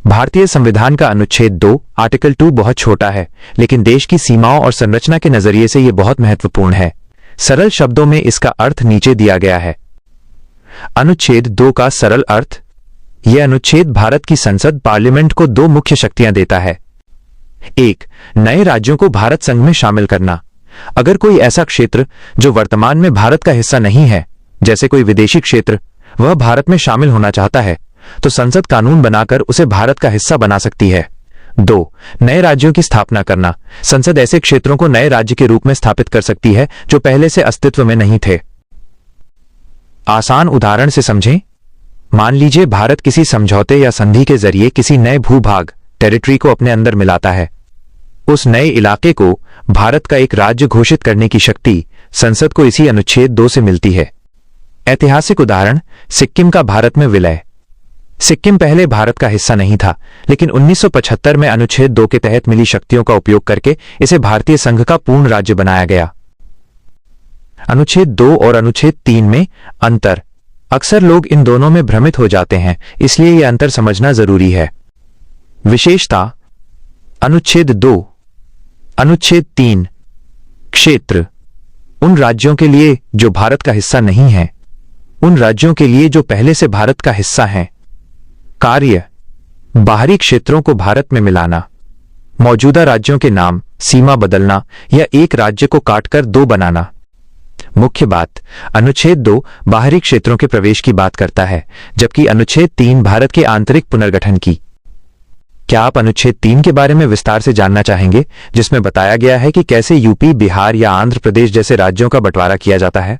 भारतीय संविधान का अनुच्छेद 2 आर्टिकल 2 बहुत छोटा है, लेकिन देश की सीमाओं और संरचना के नजरिए से यह बहुत महत्वपूर्ण है। सरल शब्दों में इसका अर्थ नीचे दिया गया है। अनुच्छेद 2 का सरल अर्थ। यह अनुच्छेद भारत की संसद पार्लियामेंट को दो मुख्य शक्तियां देता है। 1. नए राज्यों को भारत संघ में शामिल करना। अगर कोई ऐसा क्षेत्र जो वर्तमान में भारत का हिस्सा नहीं है, जैसे कोई विदेशी क्षेत्र, वह भारत में शामिल होना चाहता है, तो संसद कानून बनाकर उसे भारत का हिस्सा बना सकती है। 2. नए राज्यों की स्थापना करना। संसद ऐसे क्षेत्रों को नए राज्य के रूप में स्थापित कर सकती है जो पहले से अस्तित्व में नहीं थे। आसान उदाहरण से समझें। मान लीजिए भारत किसी समझौते या संधि के जरिए किसी नए भूभाग टेरिटरी को अपने अंदर मिलाता है। उस नए इलाके को भारत का एक राज्य घोषित करने की शक्ति संसद को इसी अनुच्छेद 2 से मिलती है। ऐतिहासिक उदाहरण, सिक्किम का भारत में विलय। सिक्किम पहले भारत का हिस्सा नहीं था, लेकिन 1975 में अनुच्छेद 2 के तहत मिली शक्तियों का उपयोग करके इसे भारतीय संघ का पूर्ण राज्य बनाया गया। अनुच्छेद 2 और अनुच्छेद 3 में अंतर। अक्सर लोग इन दोनों में भ्रमित हो जाते हैं, इसलिए यह अंतर समझना जरूरी है। विशेषता। अनुच्छेद 2। अनुच्छेद 3 क्षेत्र। उन राज्यों के लिए जो भारत का हिस्सा नहीं है, उन राज्यों के लिए जो पहले से भारत का हिस्सा हैं। कार्य। बाहरी क्षेत्रों को भारत में मिलाना, मौजूदा राज्यों के नाम, सीमा बदलना या एक राज्य को काटकर दो बनाना। मुख्य बात, अनुच्छेद 2 बाहरी क्षेत्रों के प्रवेश की बात करता है, जबकि अनुच्छेद 3 भारत के आंतरिक पुनर्गठन की। क्या आप अनुच्छेद 3 के बारे में विस्तार से जानना चाहेंगे, जिसमें बताया गया है कि कैसे यूपी, बिहार या आंध्र प्रदेश जैसे राज्यों का बंटवारा किया जाता है?